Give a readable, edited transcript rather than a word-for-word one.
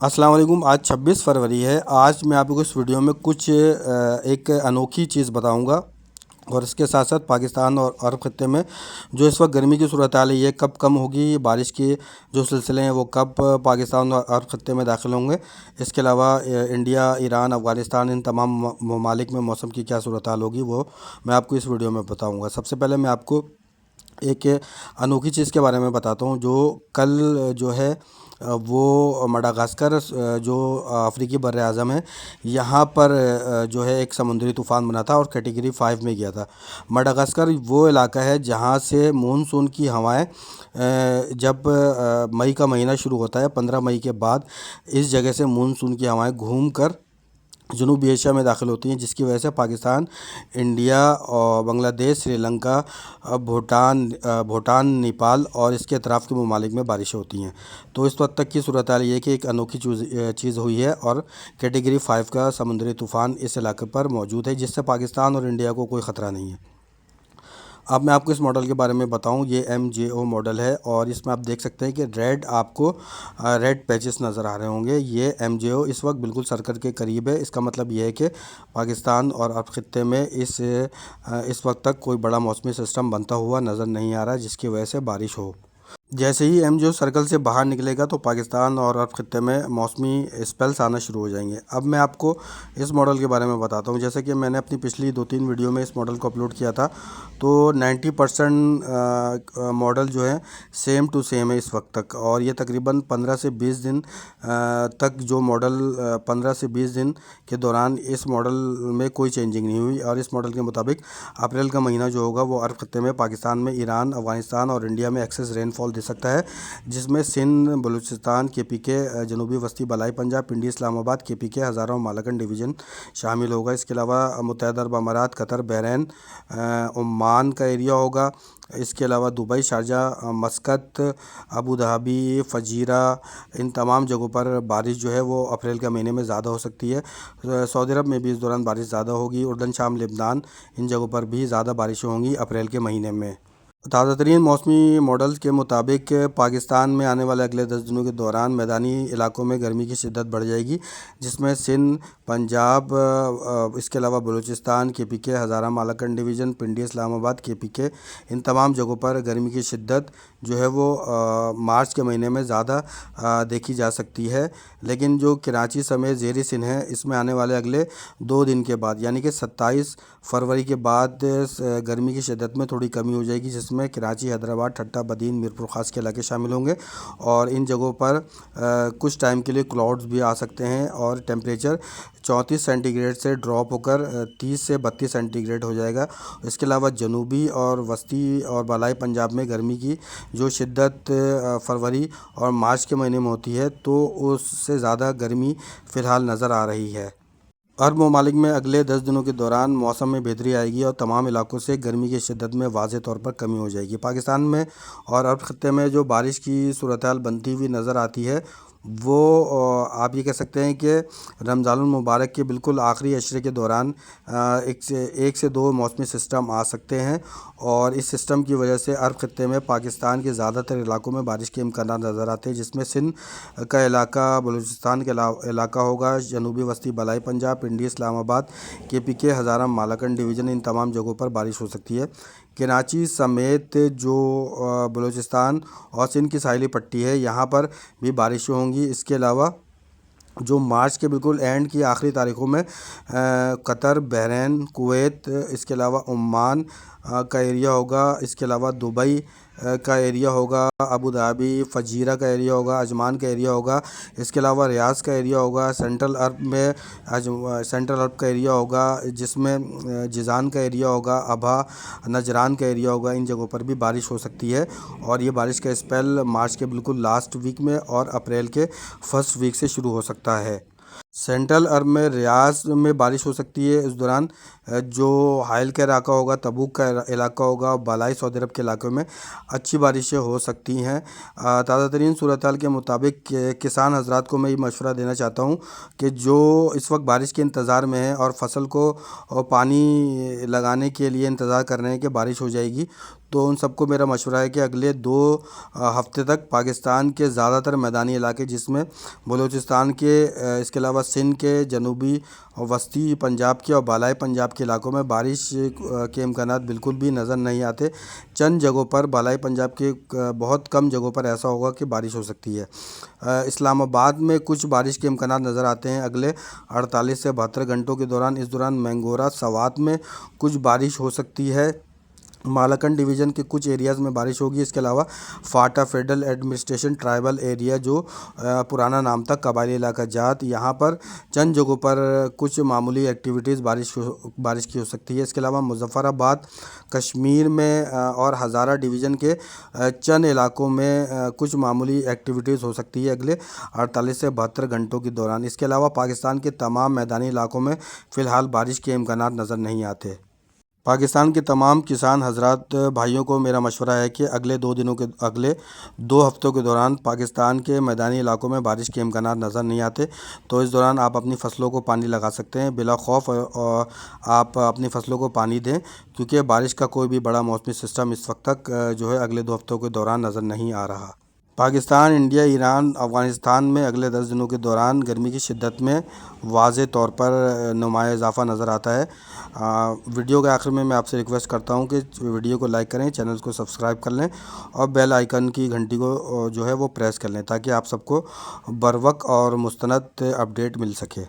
अस्सलाम वालेकुम। आज 26 फरवरी है। आज मैं आपको इस वीडियो में कुछ एक अनोखी चीज़ बताऊंगा और इसके साथ साथ पाकिस्तान और अरब खत्ते में जो इस वक्त गर्मी की सूरत हाल है ये कब कम होगी, बारिश के जो सिलसिले हैं वो कब पाकिस्तान और अरब खत्ते में दाखिल होंगे। इसके अलावा इंडिया, ईरान, अफ़गानिस्तान, इन तमाम ममालिक में मौसम की क्या सूरत हाल होगी वो मैं आपको इस वीडियो में बताऊँगा। सबसे पहले मैं आपको एक अनोखी चीज़ के बारे में बताता हूँ जो कल जो है वो मडागास्कर जो अफ्रीकी बर आज़म है यहाँ पर जो है एक समुद्री तूफ़ान बना था और कैटेगरी 5 में गया था। मडागास्कर वो इलाका है जहाँ से मानसून की हवाएं जब मई का महीना शुरू होता है, 15 मई के बाद इस जगह से मानसून की हवाएं घूम कर जनूबी एशिया में दाखिल होती हैं, जिसकी वजह से पाकिस्तान, इंडिया और बांग्लादेश, श्रीलंका, भूटान, नेपाल और इसके अतराफ़ के ममालिक में बारिशें होती हैं। तो इस वक्त तक की सूरत हाल ये है कि एक अनोखी चीज़ हुई है और कैटेगरी 5 का समुद्री तूफ़ान इस इलाके पर मौजूद है, जिससे पाकिस्तान और इंडिया को कोई ख़तरा नहीं है। अब मैं आपको इस मॉडल के बारे में बताऊं, ये MJO मॉडल है और इसमें आप देख सकते हैं कि आपको रेड पैचेस नज़र आ रहे होंगे। ये MJO इस वक्त बिल्कुल सर्कल के करीब है। इसका मतलब ये है कि पाकिस्तान और अरब खित्ते में इस वक्त तक कोई बड़ा मौसमी सिस्टम बनता हुआ नज़र नहीं आ रहा, जिसकी वजह से बारिश हो। जैसे ही MJO सर्कल से बाहर निकलेगा तो पाकिस्तान और अरब खित्ते में मौसमी स्पेल्स आना शुरू हो जाएंगे। अब मैं आपको इस मॉडल के बारे में बताता हूँ। जैसे कि मैंने अपनी पिछली 2-3 वीडियो में इस मॉडल को अपलोड किया था, तो 90% मॉडल जो है सेम टू सेम है इस वक्त तक, और ये तकरीबन 15 से 20 दिन तक जो मॉडल 15 से 20 दिन के दौरान इस मॉडल में कोई चेंजिंग नहीं हुई। और इस मॉडल के मुताबिक अप्रैल का महीना जो होगा वो अरब खत्ते में, पाकिस्तान में, ईरान, अफ़गानिस्तान और इंडिया में एक्सेस रेनफॉल दे सकता है, जिसमें सिंध, बलूचिस्तान, KPK, जनूबी वस्ती बलाई पंजाब, पिंडी, इस्लामाबाद, KPK, हज़ारों, मालाकन डिवीज़न शामिल होगा। इसके अलावा मुत्तहदा अरब अमारात, कतर, बहरैन, ओमान का एरिया होगा। इसके अलावा Dubai, Sharjah, Muscat, Abu Dhabi, Fujairah, इन तमाम जगहों पर बारिश जो है वो अप्रैल के महीने में ज़्यादा हो सकती है। सऊदी अरब में भी इस दौरान बारिश ज़्यादा होगी। उर्दन, शाम, लेबनान, इन जगहों पर भी ज़्यादा बारिशें होंगी अप्रैल के महीने में। ताज़ा तरीन मौसमी मॉडल्स के मुताबिक पाकिस्तान में आने वाले अगले 10 दिनों के दौरान मैदानी इलाकों में गर्मी की शिद्दत बढ़ जाएगी, जिसमें सिंध, पंजाब, इसके अलावा बलूचिस्तान, KPK, हज़ारा, मालाकन डिवीज़न, पिंडी, इस्लामाबाद, KPK, इन तमाम जगहों पर गर्मी की शिद्दत जो है वो मार्च के महीने में ज़्यादा देखी जा सकती है। लेकिन जो कराची समेत ज़ेरी सिंध है, इसमें आने वाले अगले 2 दिन के बाद यानी कि 27 फरवरी के बाद गर्मी की शिद्दत में थोड़ी कमी हो जाएगी, जिसमें कराची, हैदराबाद, ठट्टा, बदीन, मीरपुर ख़ास के इलाके शामिल होंगे। और इन जगहों पर कुछ टाइम के लिए क्लाउड्स भी आ सकते हैं और टेम्परेचर 34 सेंटीग्रेड से ड्रॉप होकर 30 से 32 सेंटीग्रेड हो जाएगा। इसके अलावा जनूबी और वस्ती और बालाई पंजाब में गर्मी की जो शिद्दत फरवरी और मार्च के महीने में होती है, तो उससे ज़्यादा गर्मी फ़िलहाल नज़र आ रही है। अरब ममालिक में अगले 10 दिनों के दौरान मौसम में बेहतरी आएगी और तमाम इलाकों से गर्मी की शिद्दत में वाज़ेह तौर पर कमी हो जाएगी। पाकिस्तान में और अरब खत्ते में जो बारिश की सूरत हाल बनती हुई नज़र आती है वो आप ये कह सकते हैं कि रमज़ानुल मुबारक के बिल्कुल आखिरी अशरे के दौरान एक से दो मौसमी सिस्टम आ सकते हैं, और इस सिस्टम की वजह से अरब खत्ते में पाकिस्तान के ज़्यादातर इलाकों में बारिश के इम्कानात नज़र आते हैं, जिसमें सिंध का इलाका, बलूचिस्तान का इलाका होगा, जनूबी वस्ती बलाई पंजाब, पिंडी, इस्लामाबाद, KPK, हज़ारा, मालाकन डिवीज़न, इन तमाम जगहों पर बारिश हो सकती है। कराची समेत जो बलूचिस्तान और सिंध की साहिली पट्टी है यहाँ पर भी बारिशें होंगी। इसके अलावा जो मार्च के बिल्कुल एंड की आखिरी तारीख़ों में कतर, बहरैन, कुवैत, इसके अलावा ओमान का एरिया होगा, इसके अलावा दुबई का एरिया होगा, अबू धाबी, फजीरा का एरिया होगा, अजमान का एरिया होगा, इसके अलावा रियाज का एरिया होगा, सेंट्रल अरब का एरिया होगा, जिसमें जिज़ान का एरिया होगा, अबहा, नजरान का एरिया होगा। इन जगहों पर भी बारिश हो सकती है और ये बारिश का स्पेल मार्च के बिल्कुल लास्ट वीक में और अप्रैल के फर्स्ट वीक से शुरू हो सकता है। सेंट्रल अरब में रियाज में बारिश हो सकती है इस दौरान। जो हाइल का इलाका होगा, तबूक का इलाका होगा, बालाई सऊदी अरब के इलाकों में अच्छी बारिशें हो सकती हैं। ताज़ा तरीन सूरत हाल के मुताबिक किसान हजरात को मैं ये मशवरा देना चाहता हूँ कि जो इस वक्त बारिश के इंतज़ार में है और फसल को पानी लगाने के लिए इंतज़ार कर रहे हैं कि बारिश हो जाएगी, تو ان سب کو میرا مشورہ ہے کہ اگلے 2 ہفتے تک پاکستان کے زیادہ تر میدانی علاقے، جس میں بلوچستان کے، اس کے علاوہ سندھ کے، جنوبی وسطی پنجاب کے اور بالائی پنجاب کے علاقوں میں بارش کے امکانات بالکل بھی نظر نہیں آتے۔ چند جگہوں پر، بالائی پنجاب کے بہت کم جگہوں پر ایسا ہوگا کہ بارش ہو سکتی ہے۔ اسلام آباد میں کچھ بارش کے امکانات نظر آتے ہیں اگلے 48 سے 72 گھنٹوں کے دوران۔ اس دوران مینگورہ، سوات میں کچھ بارش ہو سکتی ہے۔ مالاکنڈ ڈویژن کے کچھ ایریاز میں بارش ہوگی۔ اس کے علاوہ FATA federal administration tribal area, جو پرانا نام تھا قبائلی علاقہ جات، یہاں پر چند جگہوں پر کچھ معمولی ایکٹیویٹیز بارش کی ہو سکتی ہے۔ اس کے علاوہ مظفر آباد، کشمیر میں اور ہزارہ ڈویژن کے چند علاقوں میں کچھ معمولی ایکٹیویٹیز ہو سکتی ہے اگلے 48 سے 72 گھنٹوں کے دوران۔ اس کے علاوہ پاکستان کے تمام میدانی علاقوں میں فی الحال بارش کے امکانات نظر نہیں آتے۔ پاکستان کے تمام کسان حضرات بھائیوں کو میرا مشورہ ہے کہ اگلے 2 ہفتوں کے دوران پاکستان کے میدانی علاقوں میں بارش کے امکانات نظر نہیں آتے، تو اس دوران آپ اپنی فصلوں کو پانی لگا سکتے ہیں بلا خوف، اور آپ اپنی فصلوں کو پانی دیں، کیونکہ بارش کا کوئی بھی بڑا موسمی سسٹم اس وقت تک جو ہے اگلے 2 ہفتوں کے دوران نظر نہیں آ رہا۔ پاکستان، انڈیا، ایران، افغانستان میں اگلے 10 دنوں کے دوران گرمی کی شدت میں واضح طور پر نمایاں اضافہ نظر آتا ہے۔ ویڈیو کے آخر میں آپ سے ریکویسٹ کرتا ہوں کہ ویڈیو کو لائک کریں، چینل کو سبسکرائب کر لیں اور بیل آئیکن کی گھنٹی کو جو ہے وہ پریس کر لیں، تاکہ آپ سب کو بروقت اور مستند اپڈیٹ مل سکے۔